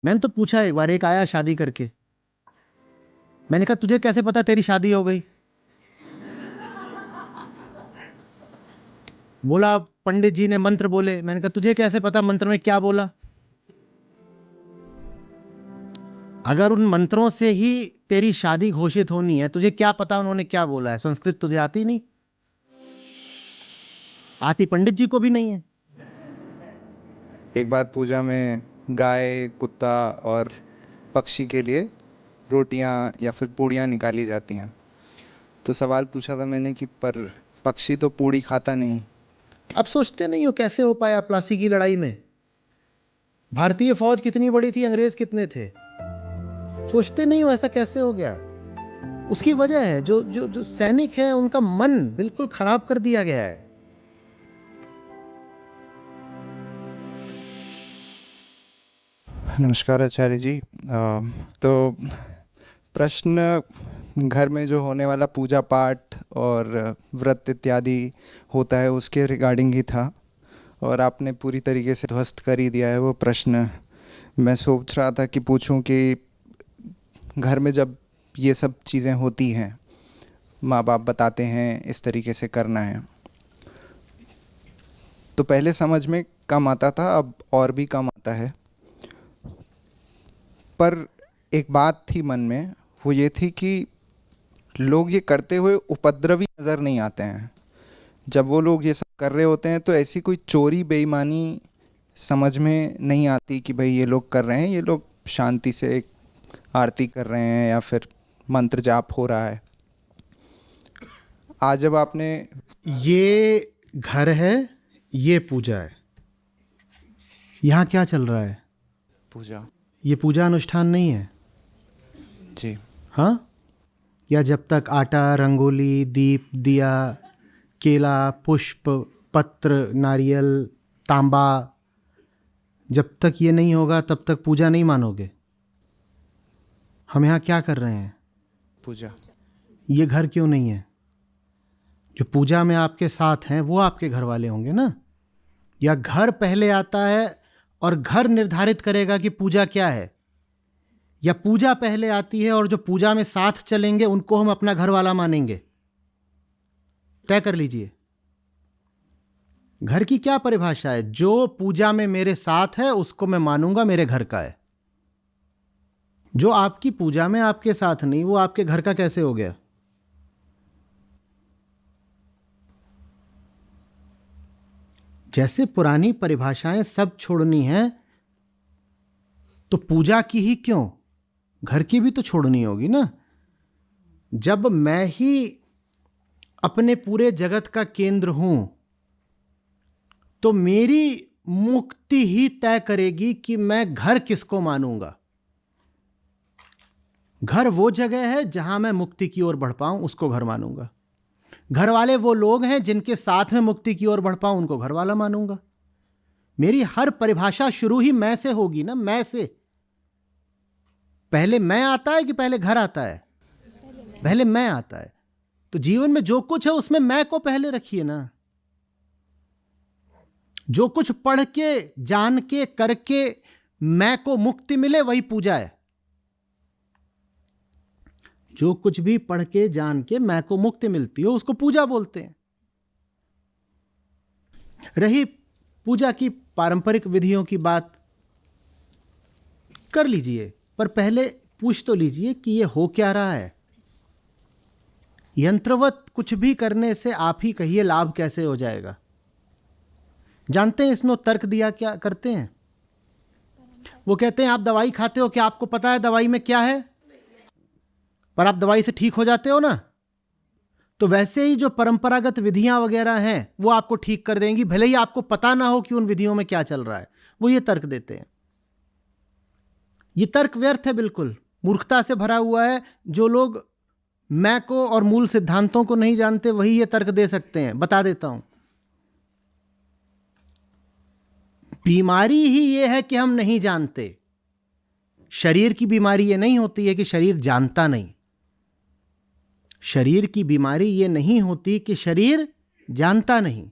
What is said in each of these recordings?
मैंने तो पूछा एक बार, एक आया शादी करके, मैंने कहा तुझे कैसे पता तेरी शादी हो गई? बोला पंडित जी ने मंत्र बोले। मैंने कहा तुझे कैसे पता मंत्र में क्या बोला? अगर उन मंत्रों से ही तेरी शादी घोषित होनी है, तुझे क्या पता उन्होंने क्या बोला है? संस्कृत तुझे आती नहीं, आती पंडित जी को भी नहीं है। एक बार पूजा में गाय, कुत्ता और पक्षी के लिए रोटियां या फिर पूड़ियां निकाली जाती हैं। तो सवाल पूछा था मैंने कि पर पक्षी तो पूड़ी खाता नहीं। अब सोचते नहीं हो कैसे हो पाया प्लासी की लड़ाई में? भारतीय फौज कितनी बड़ी थी, अंग्रेज कितने थे? सोचते नहीं हो ऐसा कैसे हो गया? उसकी वजह है जो जो जो सैनिक है उनका मन बिल्कुल खराब कर दिया गया है। नमस्कार आचार्य जी। तो प्रश्न, घर में जो होने वाला पूजा पाठ और व्रत इत्यादि होता है उसके रिगार्डिंग ही था, और आपने पूरी तरीके से ध्वस्त कर ही दिया है वो प्रश्न। मैं सोच रहा था कि पूछूं कि घर में जब ये सब चीज़ें होती हैं, माँ बाप बताते हैं इस तरीके से करना है, तो पहले समझ में कम आता था, अब और भी कम आता है। पर एक बात थी मन में, वो ये थी कि लोग ये करते हुए उपद्रवी नज़र नहीं आते हैं। जब वो लोग ये सब कर रहे होते हैं तो ऐसी कोई चोरी बेईमानी समझ में नहीं आती कि भाई ये लोग कर रहे हैं, ये लोग शांति से एक आरती कर रहे हैं या फिर मंत्र जाप हो रहा है। आज जब आपने ये घर है, ये पूजा है। यहाँ क्या चल रहा है? पूजा। ये पूजा अनुष्ठान नहीं है। जी। हाँ, या जब तक आटा, रंगोली, दीप, दिया, केला, पुष्प, पत्र, नारियल, तांबा, जब तक ये नहीं होगा तब तक पूजा नहीं मानोगे। हम यहाँ क्या कर रहे हैं? पूजा। ये घर क्यों नहीं है? जो पूजा में आपके साथ हैं वो आपके घर वाले होंगे ना? या घर पहले आता है और घर निर्धारित करेगा कि पूजा क्या है, या पूजा पहले आती है और जो पूजा में साथ चलेंगे उनको हम अपना घर वाला मानेंगे? तय कर लीजिए। घर की क्या परिभाषा है? जो पूजा में मेरे साथ है उसको मैं मानूंगा, मेरे घर का है। जो आपकी पूजा में आपके साथ नहीं, वो आपके घर का कैसे हो गया? जैसे पुरानी परिभाषाएं सब छोड़नी है, तो पूजा की ही क्यों, घर की भी तो छोड़नी होगी ना। जब मैं ही अपने पूरे जगत का केंद्र हूं, तो मेरी मुक्ति ही तय करेगी कि मैं घर किसको मानूंगा। घर वो जगह है जहां मैं मुक्ति की ओर बढ़ पाऊं, उसको घर मानूंगा। घर वाले वो लोग हैं जिनके साथ में मुक्ति की ओर बढ़ पाऊं, उनको घर वाला मानूंगा। मेरी हर परिभाषा शुरू ही मैं से होगी ना, मैं से। पहले मैं आता है कि पहले घर आता है? पहले मैं आता है। तो जीवन में जो कुछ है उसमें मैं को पहले रखिए ना। जो कुछ पढ़ के, जान के, करके मैं को मुक्ति मिले वही पूजा है। जो कुछ भी पढ़ के, जान के मैं को मुक्ति मिलती हो उसको पूजा बोलते हैं। रही पूजा की पारंपरिक विधियों की बात, कर लीजिए, पर पहले पूछ तो लीजिए कि ये हो क्या रहा है। यंत्रवत कुछ भी करने से आप ही कहिए लाभ कैसे हो जाएगा। जानते हैं इसमें तर्क दिया क्या करते हैं? वो कहते हैं आप दवाई खाते हो, क्या आपको पता है दवाई में क्या है? पर आप दवाई से ठीक हो जाते हो ना। तो वैसे ही जो परंपरागत विधियां वगैरह हैं वो आपको ठीक कर देंगी, भले ही आपको पता ना हो कि उन विधियों में क्या चल रहा है। वो ये तर्क देते हैं। ये तर्क व्यर्थ है, बिल्कुल मूर्खता से भरा हुआ है। जो लोग मैं को और मूल सिद्धांतों को नहीं जानते वही ये तर्क दे सकते हैं। बता देता हूं, बीमारी ही ये है कि हम नहीं जानते। शरीर की बीमारी ये नहीं होती है कि शरीर जानता नहीं। शरीर की बीमारी ये नहीं होती कि शरीर जानता नहीं।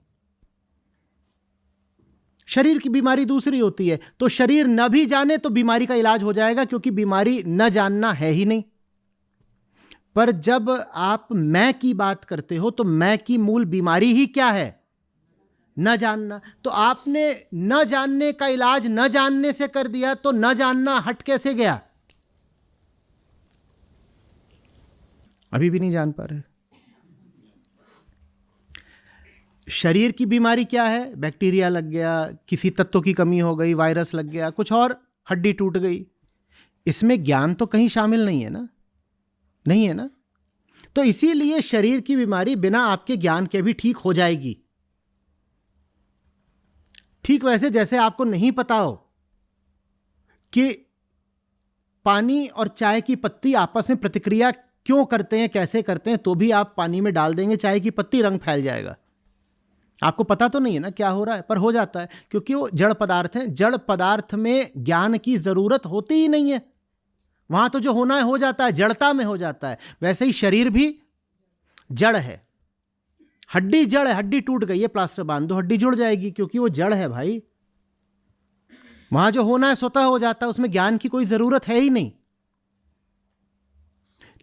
शरीर की बीमारी दूसरी होती है। तो शरीर न भी जाने तो बीमारी का इलाज हो जाएगा, क्योंकि बीमारी न जानना है ही नहीं। पर जब आप मैं की बात करते हो तो मैं की मूल बीमारी ही क्या है? न जानना। तो आपने न जानने का इलाज न जानने से कर दिया, तो न जानना हट कैसे गया? अभी भी नहीं जान पा रहे। शरीर की बीमारी क्या है? बैक्टीरिया लग गया, किसी तत्व की कमी हो गई, वायरस लग गया, कुछ और, हड्डी टूट गई। इसमें ज्ञान तो कहीं शामिल नहीं है ना, नहीं है ना। तो इसीलिए शरीर की बीमारी बिना आपके ज्ञान के भी ठीक हो जाएगी। ठीक वैसे जैसे आपको नहीं पता हो कि पानी और चाय की पत्ती आपस में प्रतिक्रिया क्यों करते हैं, कैसे करते हैं, तो भी आप पानी में डाल देंगे चाय की पत्ती, रंग फैल जाएगा। आपको पता तो नहीं है ना क्या हो रहा है, पर हो जाता है, क्योंकि वो जड़ पदार्थ हैं। जड़ पदार्थ में ज्ञान की जरूरत होती ही नहीं है। वहां तो जो होना है हो जाता है, जड़ता में हो जाता है। वैसे ही शरीर भी जड़ है। हड्डी जड़ है, हड्डी टूट गई है, प्लास्टर बांध दो, हड्डी जुड़ जाएगी, क्योंकि वो जड़ है भाई। वहां जो होना है स्वतः हो जाता है, उसमें ज्ञान की कोई जरूरत है ही नहीं।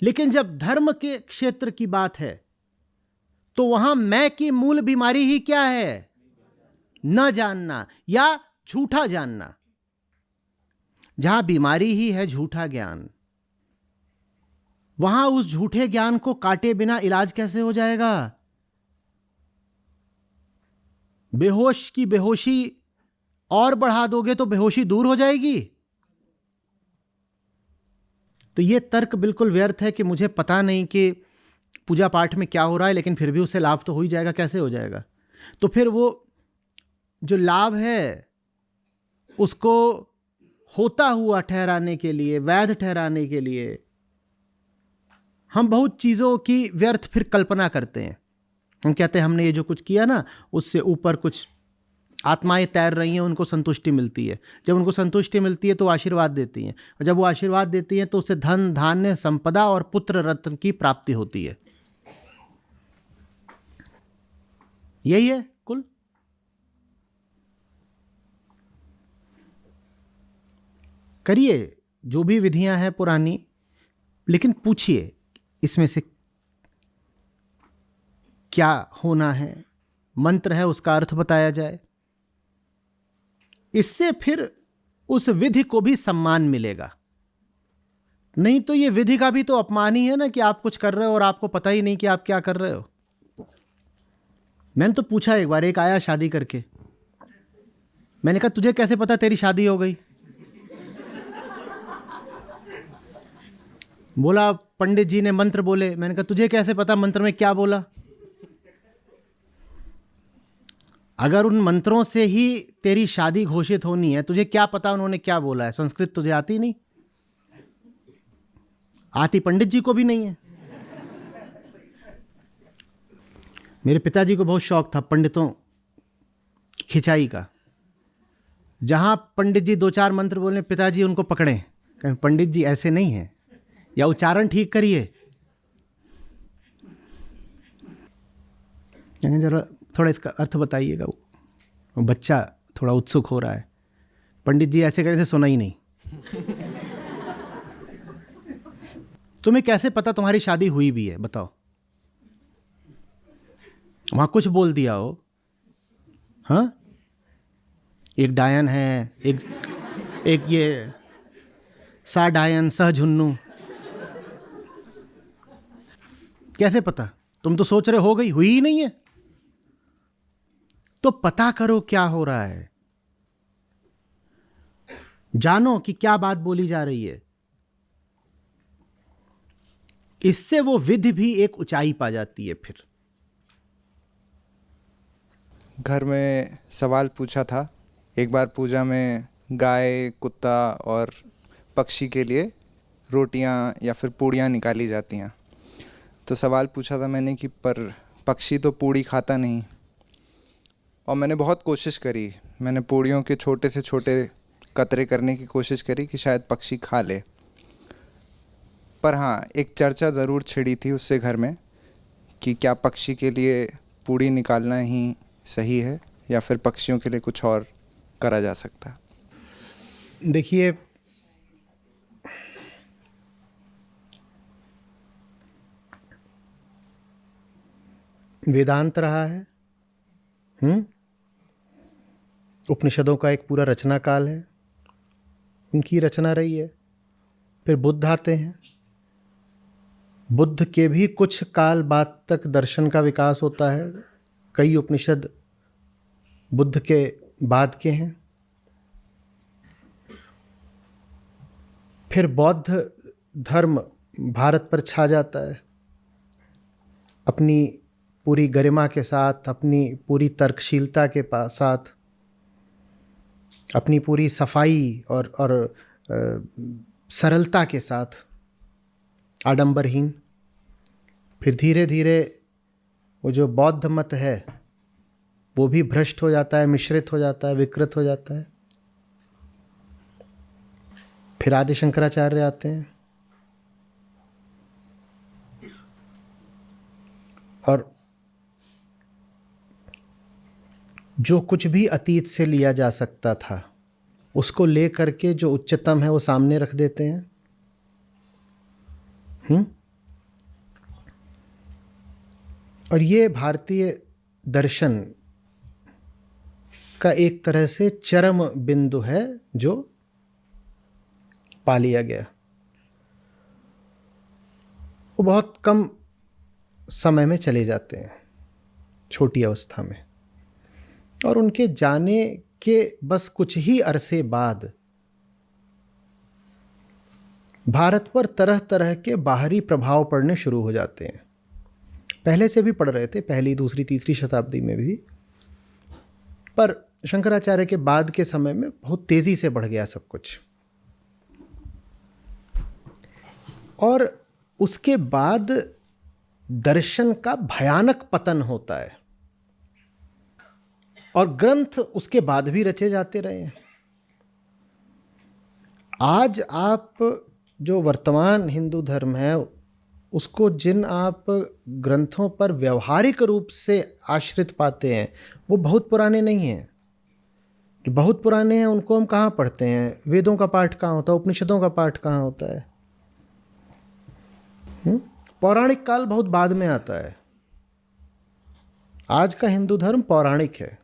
लेकिन जब धर्म के क्षेत्र की बात है तो वहां मैं की मूल बीमारी ही क्या है? न जानना या झूठा जानना। जहां बीमारी ही है झूठा ज्ञान, वहां उस झूठे ज्ञान को काटे बिना इलाज कैसे हो जाएगा? बेहोश की बेहोशी और बढ़ा दोगे तो बेहोशी दूर हो जाएगी। तो यह तर्क बिल्कुल व्यर्थ है कि मुझे पता नहीं कि पूजा पाठ में क्या हो रहा है, लेकिन फिर भी उससे लाभ तो हो ही जाएगा। कैसे हो जाएगा? तो फिर वो जो लाभ है उसको होता हुआ ठहराने के लिए, वैध ठहराने के लिए हम बहुत चीज़ों की व्यर्थ फिर कल्पना करते हैं। हम कहते हैं हमने ये जो कुछ किया ना, उससे ऊपर कुछ आत्माएं तैर रही हैं, उनको संतुष्टि मिलती है। जब उनको संतुष्टि मिलती है तो वो आशीर्वाद देती हैं, और जब वो आशीर्वाद देती हैं तो उससे धन, धान्य, संपदा और पुत्र रत्न की प्राप्ति होती है। यही है कुल। करिए जो भी विधियां हैं पुरानी, लेकिन पूछिए इसमें से क्या होना है। मंत्र है, उसका अर्थ बताया जाए। इससे फिर उस विधि को भी सम्मान मिलेगा। नहीं तो ये विधि का भी तो अपमान ही है ना, कि आप कुछ कर रहे हो और आपको पता ही नहीं कि आप क्या कर रहे हो। मैंने तो पूछा एक बार, एक आया शादी करके, मैंने कहा तुझे कैसे पता तेरी शादी हो गई? बोला पंडित जी ने मंत्र बोले। मैंने कहा तुझे कैसे पता मंत्र में क्या बोला? अगर उन मंत्रों से ही तेरी शादी घोषित होनी है, तुझे क्या पता उन्होंने क्या बोला है? संस्कृत तुझे आती नहीं, आती पंडित जी को भी नहीं है। मेरे पिताजी को बहुत शौक था पंडितों खिंचाई का। जहां पंडित जी दो चार मंत्र बोले, पिताजी उनको पकड़े, कहें पंडित जी ऐसे नहीं है, या उच्चारण ठीक करिए। जरा थोड़ा इसका अर्थ बताइएगा। वो बच्चा थोड़ा उत्सुक हो रहा है। पंडित जी ऐसे करें से सुना ही नहीं। तुम्हें कैसे पता तुम्हारी शादी हुई भी है? बताओ। वहां कुछ बोल दिया हो। हाँ, एक डायन है, एक ये सा डायन सह झुन्नू, कैसे पता? तुम तो सोच रहे हो गई, हुई ही नहीं है। तो पता करो क्या हो रहा है, जानो कि क्या बात बोली जा रही है। इससे वो विधि भी एक ऊंचाई पा जाती है। फिर घर में सवाल पूछा था एक बार पूजा में, गाय, कुत्ता और पक्षी के लिए रोटियां या फिर पूड़ियां निकाली जाती हैं। तो सवाल पूछा था मैंने कि पर पक्षी तो पूड़ी खाता नहीं। और मैंने बहुत कोशिश करी, मैंने पूड़ियों के छोटे से छोटे कतरे करने की कोशिश करी कि शायद पक्षी खा ले। पर हाँ, एक चर्चा ज़रूर छिड़ी थी उससे घर में कि क्या पक्षी के लिए पूड़ी निकालना ही सही है या फिर पक्षियों के लिए कुछ और करा जा सकता है? देखिए, वेदांत रहा है, उपनिषदों का एक पूरा रचना काल है, उनकी रचना रही है। फिर बुद्ध आते हैं, बुद्ध के भी कुछ काल बाद तक दर्शन का विकास होता है। कई उपनिषद बुद्ध के बाद के हैं। फिर बौद्ध धर्म भारत पर छा जाता है अपनी पूरी गरिमा के साथ, अपनी पूरी तर्कशीलता के साथ, अपनी पूरी सफाई और सरलता के साथ, आडंबरहीन। फिर धीरे धीरे वो जो बौद्ध मत है वो भी भ्रष्ट हो जाता है, मिश्रित हो जाता है, विकृत हो जाता है। फिर आदि शंकराचार्य आते हैं और जो कुछ भी अतीत से लिया जा सकता था उसको ले करके जो उच्चतम है वो सामने रख देते हैं। और ये भारतीय दर्शन का एक तरह से चरम बिंदु है जो पा लिया गया। वो बहुत कम समय में चले जाते हैं, छोटी अवस्था में, और उनके जाने के बस कुछ ही अरसे बाद भारत पर तरह तरह के बाहरी प्रभाव पड़ने शुरू हो जाते हैं। पहले से भी पड़ रहे थे, पहली, दूसरी, तीसरी शताब्दी में भी, पर शंकराचार्य के बाद के समय में बहुत तेजी से बढ़ गया सब कुछ। और उसके बाद दर्शन का भयानक पतन होता है और ग्रंथ उसके बाद भी रचे जाते रहे हैं। आज आप जो वर्तमान हिंदू धर्म है उसको जिन आप ग्रंथों पर व्यवहारिक रूप से आश्रित पाते हैं वो बहुत पुराने नहीं हैं। जो बहुत पुराने हैं उनको हम कहाँ पढ़ते हैं? वेदों का पाठ कहाँ होता है? उपनिषदों का पाठ कहाँ होता है? पौराणिक काल बहुत बाद में आता है। आज का हिंदू धर्म पौराणिक है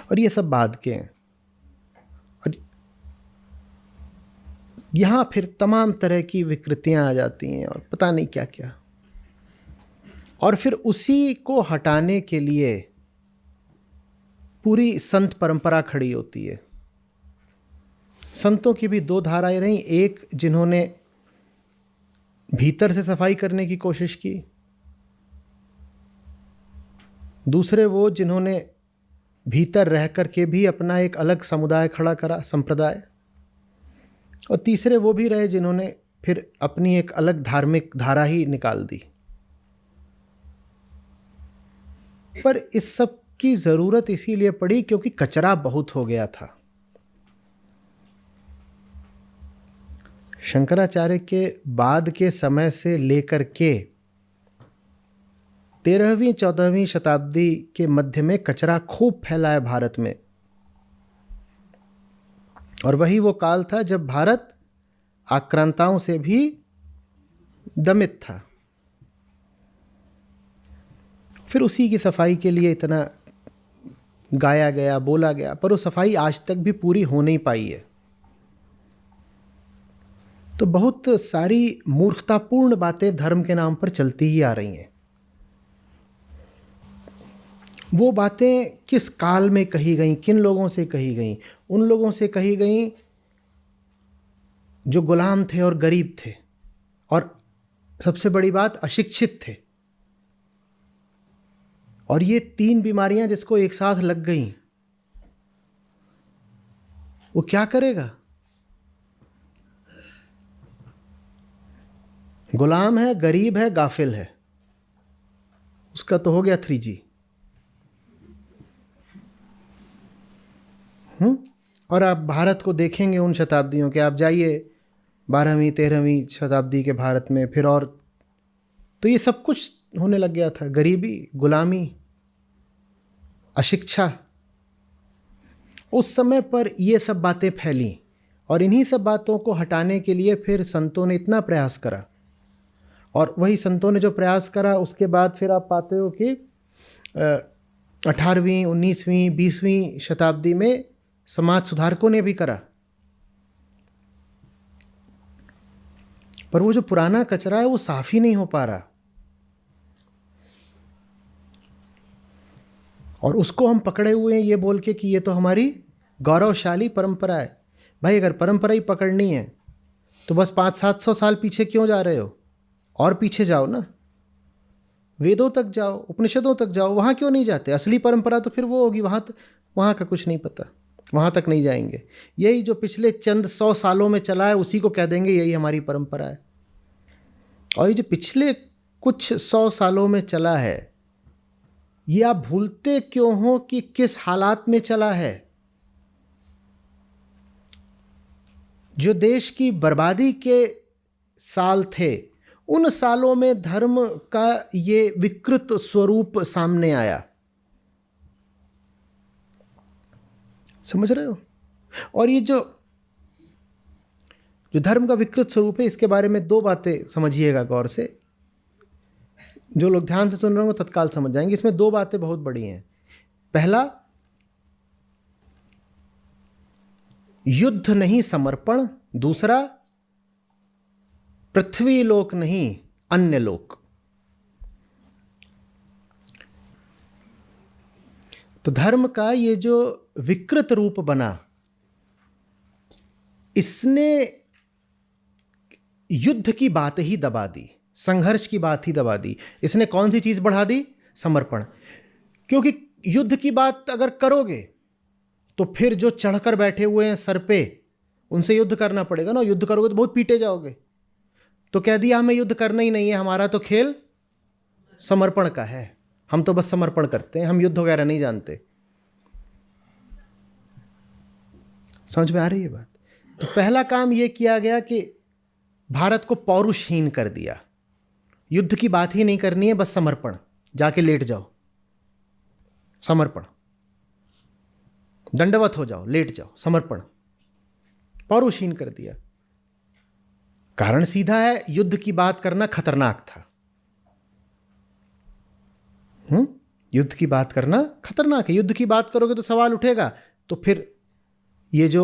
और ये सब बाद के हैं। और यहाँ फिर तमाम तरह की विकृतियां आ जाती हैं और पता नहीं क्या क्या। और फिर उसी को हटाने के लिए पूरी संत परंपरा खड़ी होती है। संतों की भी दो धाराएं रहीं, एक जिन्होंने भीतर से सफाई करने की कोशिश की, दूसरे वो जिन्होंने भीतर रह कर के भी अपना एक अलग समुदाय खड़ा करा, संप्रदाय, और तीसरे वो भी रहे जिन्होंने फिर अपनी एक अलग धार्मिक धारा ही निकाल दी। पर इस सब की ज़रूरत इसीलिए पड़ी क्योंकि कचरा बहुत हो गया था। शंकराचार्य के बाद के समय से लेकर के 13वीं 14वीं शताब्दी के मध्य में कचरा खूब फैला है भारत में। और वही वो काल था जब भारत आक्रांताओं से भी दमित था। फिर उसी की सफाई के लिए इतना गाया गया, बोला गया, पर वो सफाई आज तक भी पूरी हो नहीं पाई है। तो बहुत सारी मूर्खतापूर्ण बातें धर्म के नाम पर चलती ही आ रही हैं। वो बातें किस काल में कही गई, किन लोगों से कही गई? उन लोगों से कही गई जो गुलाम थे और गरीब थे, और सबसे बड़ी बात अशिक्षित थे। और ये तीन बीमारियां जिसको एक साथ लग गई, वो क्या करेगा? गुलाम है, गरीब है, गाफिल है, उसका तो हो गया 3G। और आप भारत को देखेंगे उन शताब्दियों के, आप जाइए 12वीं 13वीं शताब्दी के भारत में, फिर और तो ये सब कुछ होने लग गया था। गरीबी, गुलामी, अशिक्षा, उस समय पर ये सब बातें फैली और इन्हीं सब बातों को हटाने के लिए फिर संतों ने इतना प्रयास करा। और वही संतों ने जो प्रयास करा उसके बाद फिर आप पाते हो कि 18वीं 19वीं 20वीं शताब्दी में समाज सुधारकों ने भी करा। पर वो जो पुराना कचरा है वो साफ ही नहीं हो पा रहा, और उसको हम पकड़े हुए हैं ये बोल के कि ये तो हमारी गौरवशाली परंपरा है। भाई अगर परंपरा ही पकड़नी है तो बस 500-700 साल पीछे क्यों जा रहे हो? और पीछे जाओ ना, वेदों तक जाओ, उपनिषदों तक जाओ, वहाँ क्यों नहीं जाते? असली परंपरा तो फिर वो होगी, वहाँ का कुछ नहीं पता, वहाँ तक नहीं जाएंगे। यही जो पिछले चंद 100 सालों में चला है उसी को कह देंगे यही हमारी परंपरा है। और ये जो पिछले कुछ 100 सालों में चला है ये आप भूलते क्यों हो कि किस हालात में चला है? जो देश की बर्बादी के साल थे उन सालों में धर्म का ये विकृत स्वरूप सामने आया, समझ रहे हो? और ये जो धर्म का विकृत स्वरूप है इसके बारे में 2 बातें समझिएगा गौर से। जो लोग ध्यान से सुन रहे हो तत्काल समझ जाएंगे। इसमें 2 बातें बहुत बड़ी हैं। पहला, युद्ध नहीं समर्पण। दूसरा, पृथ्वी लोक नहीं अन्य लोक। तो धर्म का ये जो विकृत रूप बना इसने युद्ध की बात ही दबा दी, संघर्ष की बात ही दबा दी। इसने कौन सी चीज बढ़ा दी? समर्पण। क्योंकि युद्ध की बात अगर करोगे तो फिर जो चढ़कर बैठे हुए हैं सर पे उनसे युद्ध करना पड़ेगा ना। युद्ध करोगे तो बहुत पीटे जाओगे। तो कह दिया हमें युद्ध करना ही नहीं है, हमारा तो खेल समर्पण का है, हम तो बस समर्पण करते हैं, हम युद्ध वगैरह नहीं जानते। समझ में आ रही है बात? तो पहला काम यह किया गया कि भारत को पौरुषहीन कर दिया। युद्ध की बात ही नहीं करनी है, बस समर्पण, जाके लेट जाओ, समर्पण, दंडवत हो जाओ, लेट जाओ, समर्पण, पौरुषहीन कर दिया। कारण सीधा है, युद्ध की बात करना खतरनाक था। युद्ध की बात करना खतरनाक है। युद्ध की बात करोगे तो सवाल उठेगा, तो फिर ये जो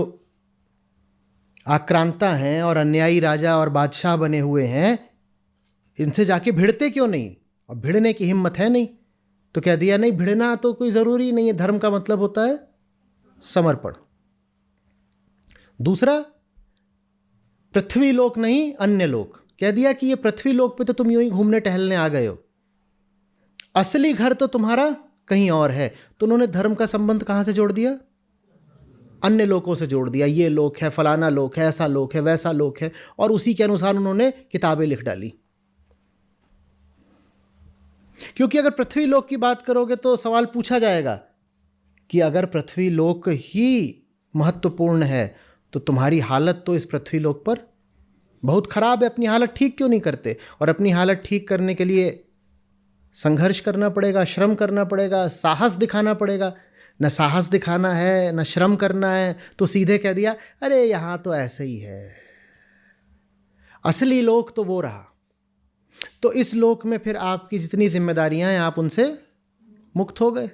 आक्रांता हैं और अन्यायी राजा और बादशाह बने हुए हैं इनसे जाके भिड़ते क्यों नहीं? और भिड़ने की हिम्मत है नहीं, तो कह दिया नहीं, भिड़ना तो कोई जरूरी नहीं है, धर्म का मतलब होता है समर्पण। दूसरा, पृथ्वी लोक नहीं अन्य लोक। कह दिया कि ये पृथ्वी लोक पे तो तुम यूं ही घूमने टहलने आ गए हो, असली घर तो तुम्हारा कहीं और है। तो उन्होंने धर्म का संबंध कहां से जोड़ दिया? अन्य लोकों से जोड़ दिया। ये लोक है, फलाना लोक है, ऐसा लोक है, वैसा लोक है, और उसी के अनुसार उन्होंने किताबें लिख डाली। क्योंकि अगर पृथ्वी लोक की बात करोगे तो सवाल पूछा जाएगा कि अगर पृथ्वी लोक ही महत्वपूर्ण है तो तुम्हारी हालत तो इस पृथ्वी लोक पर बहुत खराब है, अपनी हालत ठीक क्यों नहीं करते? और अपनी हालत ठीक करने के लिए संघर्ष करना पड़ेगा, श्रम करना पड़ेगा, साहस दिखाना पड़ेगा। न साहस दिखाना है न श्रम करना है, तो सीधे कह दिया अरे यहां तो ऐसे ही है, असली लोक तो वो रहा। तो इस लोक में फिर आपकी जितनी जिम्मेदारियां हैं आप उनसे मुक्त हो गए।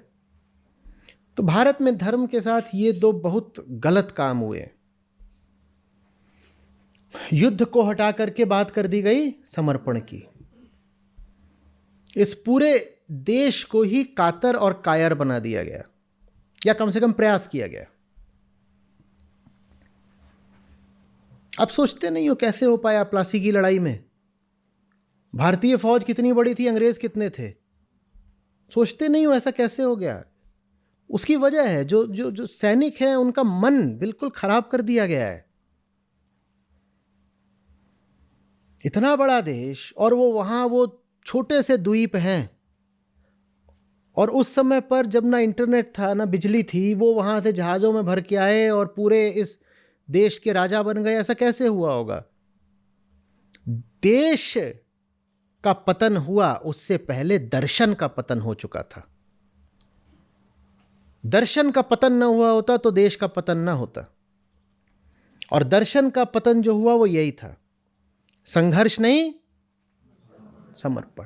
तो भारत में धर्म के साथ ये 2 बहुत गलत काम हुए। युद्ध को हटा करके बात कर दी गई समर्पण की। इस पूरे देश को ही कातर और कायर बना दिया गया, या कम से कम प्रयास किया गया। अब सोचते नहीं हो कैसे हो पाया प्लासी की लड़ाई में? भारतीय फौज कितनी बड़ी थी, अंग्रेज कितने थे? सोचते नहीं हो ऐसा कैसे हो गया? उसकी वजह है जो जो जो सैनिक हैं उनका मन बिल्कुल खराब कर दिया गया है। इतना बड़ा देश और वो वहां वो छोटे से द्वीप हैं, और उस समय पर जब ना इंटरनेट था ना बिजली थी, वो वहां से जहाज़ों में भर के आए और पूरे इस देश के राजा बन गए। ऐसा कैसे हुआ होगा? देश का पतन हुआ उससे पहले दर्शन का पतन हो चुका था। दर्शन का पतन न हुआ होता तो देश का पतन न होता, और दर्शन का पतन जो हुआ वो यही था, संघर्ष नहीं समर्पण।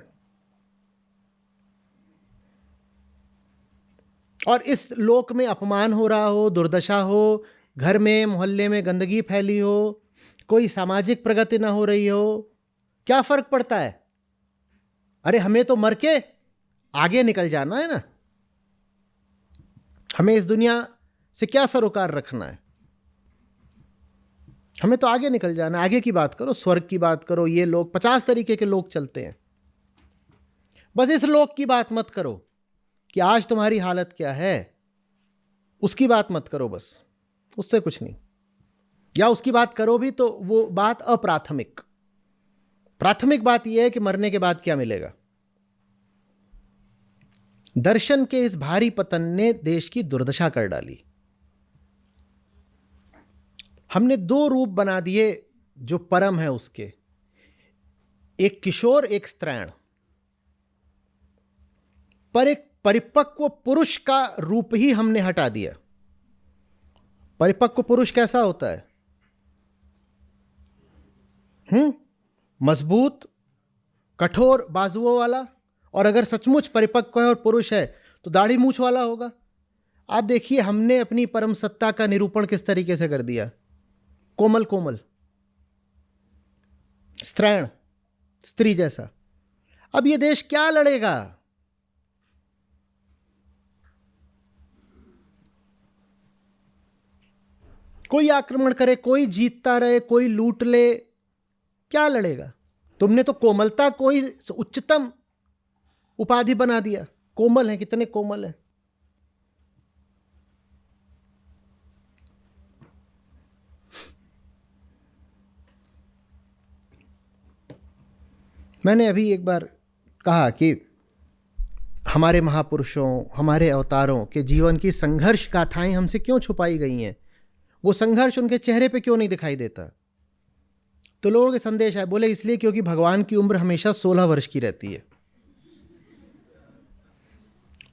और इस लोक में अपमान हो रहा हो, दुर्दशा हो, घर में मोहल्ले में गंदगी फैली हो, कोई सामाजिक प्रगति ना हो रही हो, क्या फर्क पड़ता है? अरे हमें तो मर के आगे निकल जाना है ना, हमें इस दुनिया से क्या सरोकार रखना है, हमें तो आगे निकल जाना है। आगे की बात करो, स्वर्ग की बात करो। ये लोग 50 तरीके के लोग चलते हैं, बस इस लोक की बात मत करो कि आज तुम्हारी हालत क्या है, उसकी बात मत करो, बस उससे कुछ नहीं। या उसकी बात करो भी तो वो बात अप्राथमिक। प्राथमिक बात यह है कि मरने के बाद क्या मिलेगा। दर्शन के इस भारी पतन ने देश की दुर्दशा कर डाली। हमने 2 रूप बना दिए जो परम है उसके, एक किशोर एक स्त्रैण, पर एक परिपक्व पुरुष का रूप ही हमने हटा दिया। परिपक्व पुरुष कैसा होता है? मजबूत, कठोर बाजुओं वाला, और अगर सचमुच परिपक्व है और पुरुष है तो दाढ़ी मूछ वाला होगा। आप देखिए हमने अपनी परम सत्ता का निरूपण किस तरीके से कर दिया, कोमल कोमल, स्त्रैण, स्त्री जैसा। अब ये देश क्या लड़ेगा? कोई आक्रमण करे, कोई जीतता रहे, कोई लूट ले, क्या लड़ेगा? तुमने तो कोमलता को ही उच्चतम उपाधि बना दिया। कोमल है, कितने कोमल है। मैंने अभी एक बार कहा कि हमारे महापुरुषों, हमारे अवतारों के जीवन की संघर्ष गाथाएं हमसे क्यों छुपाई गई हैं, वो संघर्ष उनके चेहरे पे क्यों नहीं दिखाई देता। तो लोगों के संदेश आए, बोले इसलिए क्योंकि भगवान की उम्र हमेशा 16 वर्ष की रहती है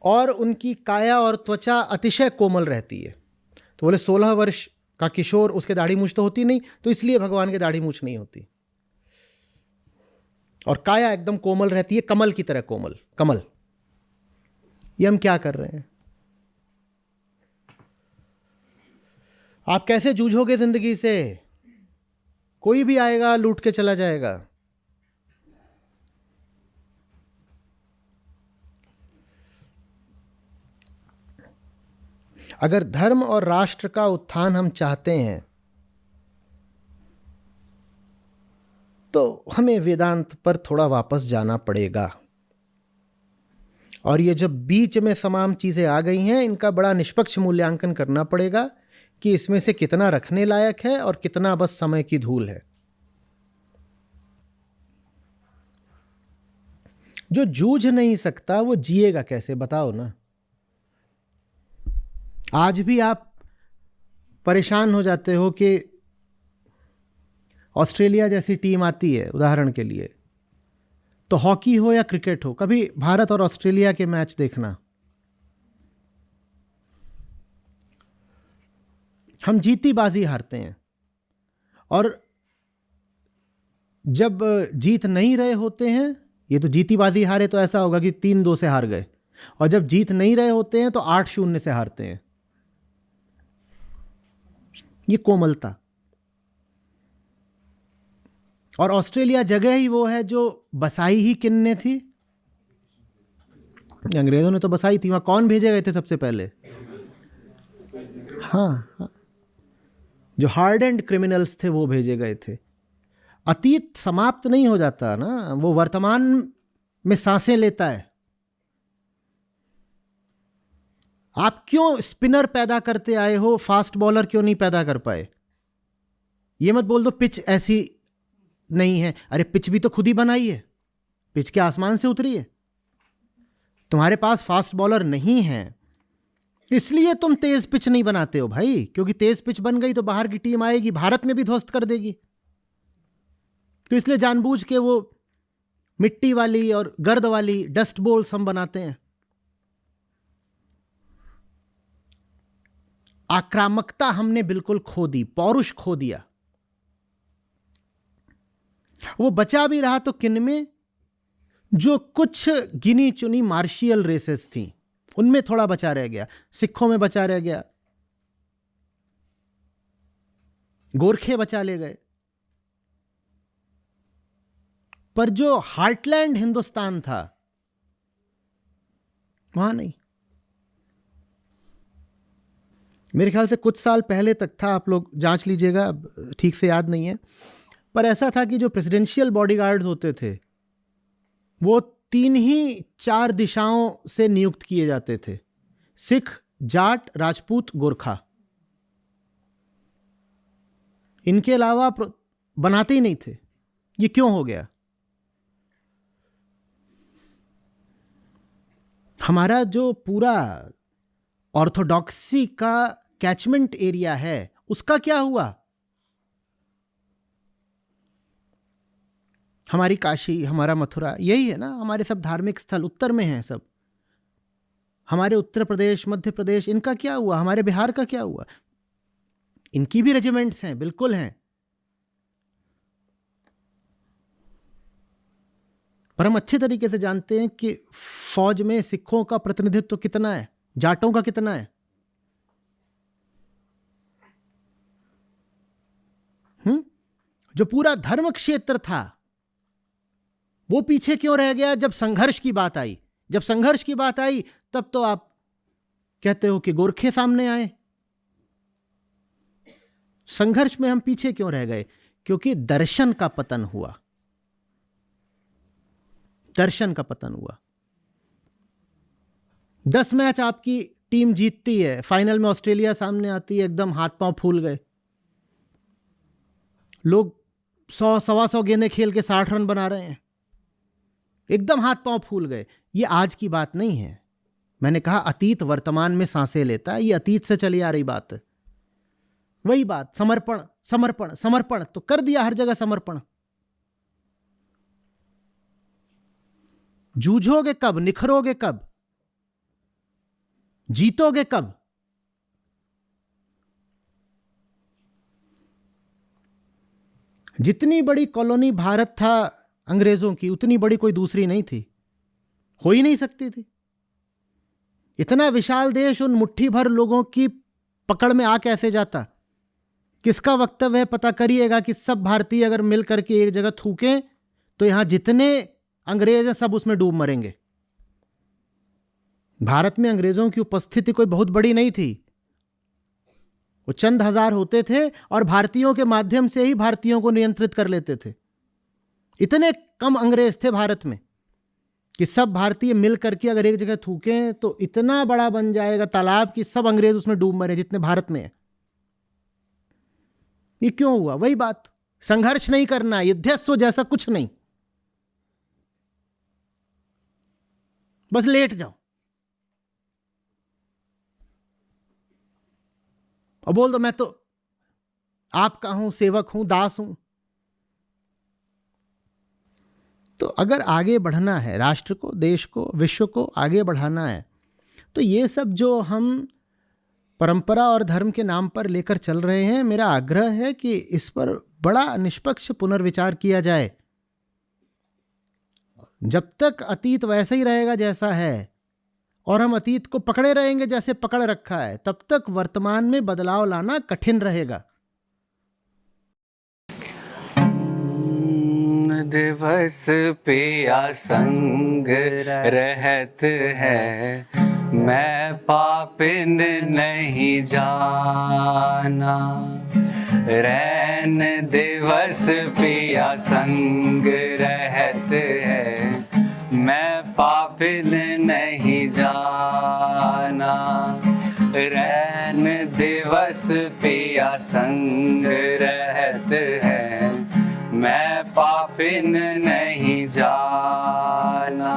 और उनकी काया और त्वचा अतिशय कोमल रहती है। तो बोले 16 वर्ष का किशोर, उसके दाढ़ी मूछ तो होती नहीं, तो इसलिए भगवान के दाढ़ी मूछ नहीं होती, और काया एकदम कोमल रहती है, कमल की तरह कोमल। कमल, ये हम क्या कर रहे हैं? आप कैसे जूझोगे जिंदगी से? कोई भी आएगा लूट के चला जाएगा। अगर धर्म और राष्ट्र का उत्थान हम चाहते हैं तो हमें वेदांत पर थोड़ा वापस जाना पड़ेगा, और ये जब बीच में तमाम चीजें आ गई हैं, इनका बड़ा निष्पक्ष मूल्यांकन करना पड़ेगा कि इसमें से कितना रखने लायक है और कितना बस समय की धूल है। जो जूझ नहीं सकता वो जिएगा कैसे, बताओ ना। आज भी आप परेशान हो जाते हो कि ऑस्ट्रेलिया जैसी टीम आती है उदाहरण के लिए, तो हॉकी हो या क्रिकेट हो, कभी भारत और ऑस्ट्रेलिया के मैच देखना, हम जीती बाजी हारते हैं, और जब जीत नहीं रहे होते हैं, ये तो जीती बाजी हारे तो ऐसा होगा कि 3-2 से हार गए, और जब जीत नहीं रहे होते हैं तो 8-0 से हारते हैं। ये कोमलता। और ऑस्ट्रेलिया जगह ही वो है जो बसाई ही किनने थी, अंग्रेजों ने तो बसाई थी। वहां कौन भेजे गए थे सबसे पहले? हाँ, जो हार्डेंड क्रिमिनल्स थे वो भेजे गए थे। अतीत समाप्त नहीं हो जाता ना, वो वर्तमान में सांसें लेता है। आप क्यों स्पिनर पैदा करते आए हो, फास्ट बॉलर क्यों नहीं पैदा कर पाए? ये मत बोल दो पिच ऐसी नहीं है। अरे पिच भी तो खुद ही बनाई है, पिच के आसमान से उतरी है। तुम्हारे पास फास्ट बॉलर नहीं है, इसलिए तुम तेज पिच नहीं बनाते हो भाई, क्योंकि तेज पिच बन गई तो बाहर की टीम आएगी, भारत में भी ध्वस्त कर देगी। तो इसलिए जानबूझ के वो मिट्टी वाली और गर्द वाली डस्ट बॉल्स हम बनाते हैं। आक्रामकता हमने बिल्कुल खो दी, पौरुष खो दिया। वो बचा भी रहा तो किन में? जो कुछ गिनी चुनी मार्शियल रेसेस थी उनमें थोड़ा बचा रह गया, सिखों में बचा रह गया, गोरखे बचा ले गए, पर जो हार्टलैंड हिंदुस्तान था वहां नहीं। मेरे ख्याल से कुछ साल पहले तक था, आप लोग जांच लीजिएगा, ठीक से याद नहीं है, पर ऐसा था कि जो प्रेसिडेंशियल बॉडीगार्ड्स होते थे वो 3 ही 4 दिशाओं से नियुक्त किए जाते थे, सिख, जाट, राजपूत, गोरखा। इनके अलावा बनाते ही नहीं थे। ये क्यों हो गया? हमारा जो पूरा ऑर्थोडॉक्सी का कैचमेंट एरिया है उसका क्या हुआ? हमारी काशी, हमारा मथुरा, यही है ना, हमारे सब धार्मिक स्थल उत्तर में हैं सब। हमारे उत्तर प्रदेश, मध्य प्रदेश, इनका क्या हुआ? हमारे बिहार का क्या हुआ? इनकी भी रेजिमेंट्स हैं, बिल्कुल हैं, पर हम अच्छे तरीके से जानते हैं कि फौज में सिखों का प्रतिनिधित्व कितना है, जाटों का कितना है। जो पूरा धर्म क्षेत्र था वो पीछे क्यों रह गया? जब संघर्ष की बात आई, जब संघर्ष की बात आई तब तो आप कहते हो कि गोरखे सामने आए। संघर्ष में हम पीछे क्यों रह गए? क्योंकि दर्शन का पतन हुआ, दर्शन का पतन हुआ। 10 मैच आपकी टीम जीतती है, फाइनल में ऑस्ट्रेलिया सामने आती है, एकदम हाथ पांव फूल गए, लोग 100-125 गेंदें खेल के 60 रन बना रहे हैं, एकदम हाथ पांव फूल गए। ये आज की बात नहीं है। मैंने कहा अतीत वर्तमान में सांसें लेता है, ये अतीत से चली आ रही बात है। वही बात, समर्पण समर्पण समर्पण, तो कर दिया हर जगह समर्पण। जूझोगे कब? निखरोगे कब? जीतोगे कब? जितनी बड़ी कॉलोनी भारत था अंग्रेजों की, उतनी बड़ी कोई दूसरी नहीं थी, हो ही नहीं सकती थी। इतना विशाल देश उन मुट्ठी भर लोगों की पकड़ में आ कैसे जाता? किसका वक्तव्य है पता करिएगा कि सब भारतीय अगर मिल करके एक जगह थूकें तो यहां जितने अंग्रेज हैं सब उसमें डूब मरेंगे। भारत में अंग्रेजों की उपस्थिति कोई बहुत बड़ी नहीं थी, वो चंद हजार होते थे और भारतीयों के माध्यम से ही भारतीयों को नियंत्रित कर लेते थे। इतने कम अंग्रेज थे भारत में कि सब भारतीय मिल करके अगर एक जगह थूकें तो इतना बड़ा बन जाएगा तालाब कि सब अंग्रेज उसमें डूब मरे जितने भारत में है। ये क्यों हुआ? वही बात, संघर्ष नहीं करना, युद्धस्व जैसा कुछ नहीं, बस लेट जाओ और बोल दो मैं तो आपका हूं, सेवक हूं, दास हूं। तो अगर आगे बढ़ना है, राष्ट्र को, देश को, विश्व को आगे बढ़ाना है, तो ये सब जो हम परंपरा और धर्म के नाम पर लेकर चल रहे हैं, मेरा आग्रह है कि इस पर बड़ा निष्पक्ष पुनर्विचार किया जाए। जब तक अतीत वैसे ही रहेगा जैसा है और हम अतीत को पकड़े रहेंगे जैसे पकड़ रखा है, तब तक वर्तमान में बदलाव लाना कठिन रहेगा। दिवस पिया संग रहत है, मैं पापिन नहीं जाना। रैन दिवस पिया संग रहत है, मैं पापिन नहीं जाना। रैन दिवस पिया संग रहत है, मैं पापिन नहीं जाना।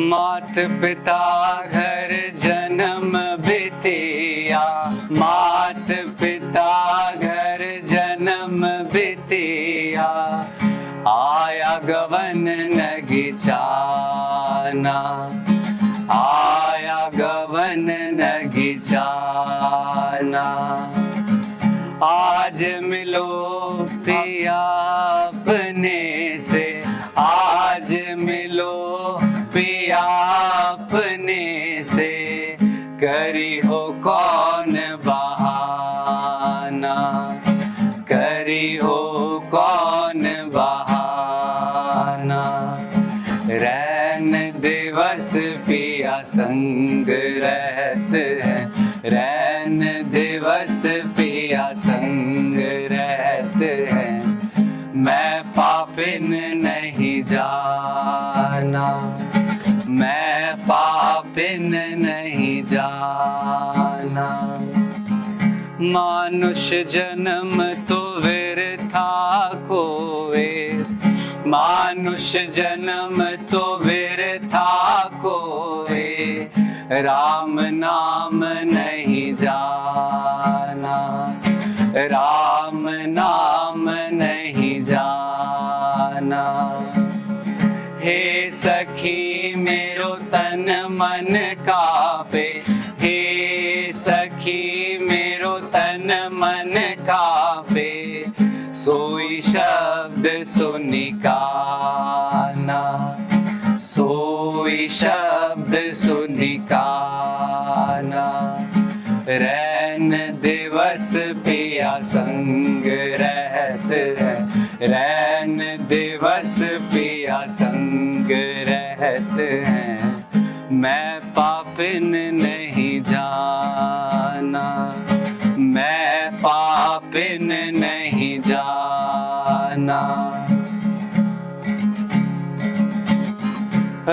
मात पिता घर जन्म बितिया, मात पिता घर जन्म बितिया। आया आया गवन नगीचाना, आया गवन नगीचाना। आज मिलो पिया अपने से, आज मिलो पिया अपने से, करी हो कौन बहाना, करी हो कौन बहाना। रैन दिवस पिया संग रहते हैं, रैन दिवस पिया संग रहते हैं। मैं पापिन नहीं जाना, मैं पापिन नहीं जाना। मानुष जन्म तो व्यर्था कोए, मानुष जन्म तो व्यर्था कोए, राम नाम नहीं जाना, राम नाम नहीं जाना। हे सखी मेरो तन मन कापे, हे सखी मेरो तन मन कापे, सोई शब्द सुनि काना, सोई शब्द सुनि काना। रैन दिवस पिया संग रहते हैं, रैन दिवस पिया संग रहते हैं। मैं पापिन नहीं जाना, मैं पापिन नहीं जाना।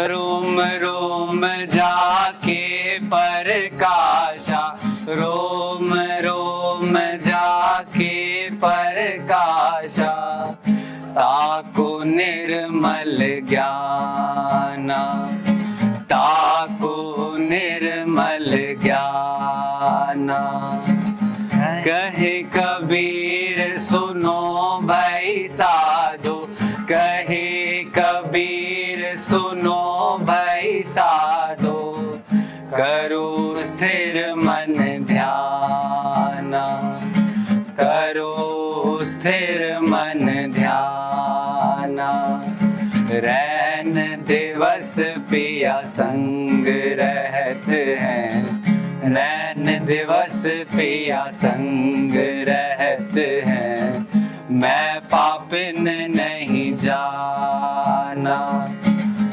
रोम रोम जाके परकाशा, रोम रोम जाके परकाशा, ताको निर्मल ज्ञाना, ताको निर्मल ज्ञाना। कहे कबीर सुनो भाई साधो, कहे कबीर सुनो भाई साधो, करो स्थिर मन ध्याना, करो स्थिर मन ध्याना। रैन दिवस पिया संग रहते हैं, रैन दिवस पिया संग रहते हैं। मैं पापिन नहीं जाना,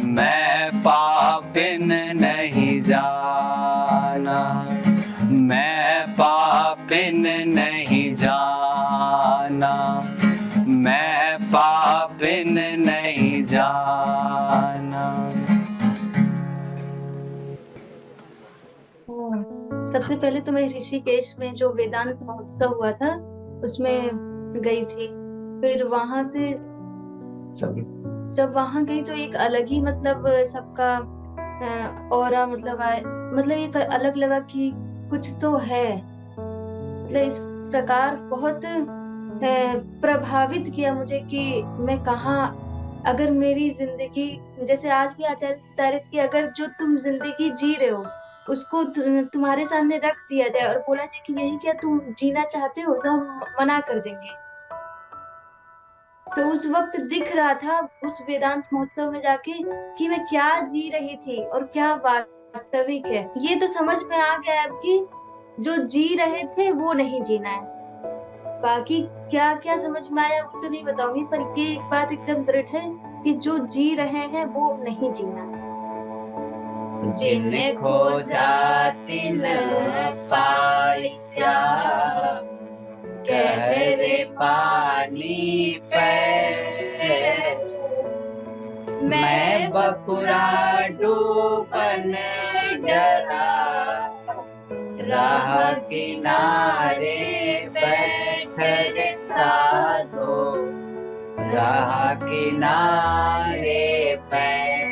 मैं पापिन नहीं जाना, मैं पापिन नहीं जाना, मैं पापिन नहीं जाना। सबसे पहले तो मैं ऋषिकेश में जो वेदांत महोत्सव हुआ था उसमें गई थी। फिर वहां से जब वहां गई तो एक अलग ही मतलब सबका ऑरा मतलब एक अलग लगा कि कुछ तो है। मतलब इस प्रकार बहुत प्रभावित किया मुझे कि मैं कहाँ, अगर मेरी जिंदगी जैसे आज भी आचार्य बता रहे कि अगर जो तुम जिंदगी जी रहे हो उसको तुम्हारे सामने रख दिया जाए और बोला जाए कि यही क्या तुम जीना चाहते हो, तो हम मना कर देंगे। तो उस वक्त दिख रहा था उस वेदांत महोत्सव में जाके कि मैं क्या जी रही थी और क्या वास्तविक है। ये तो समझ में आ गया अब कि जो जी रहे थे वो नहीं जीना है। बाकी क्या क्या समझ में आया वो तो नहीं बताऊंगी, पर ये एक बात एकदम दृढ़ है कि जो जी रहे हैं वो नहीं जीना है। जिन्हें खोजा तिन पाया, गहरे पानी पे मैं बपुरा डूबन डरा, राह किनारे बैठ साधो, राह किनारे बैठ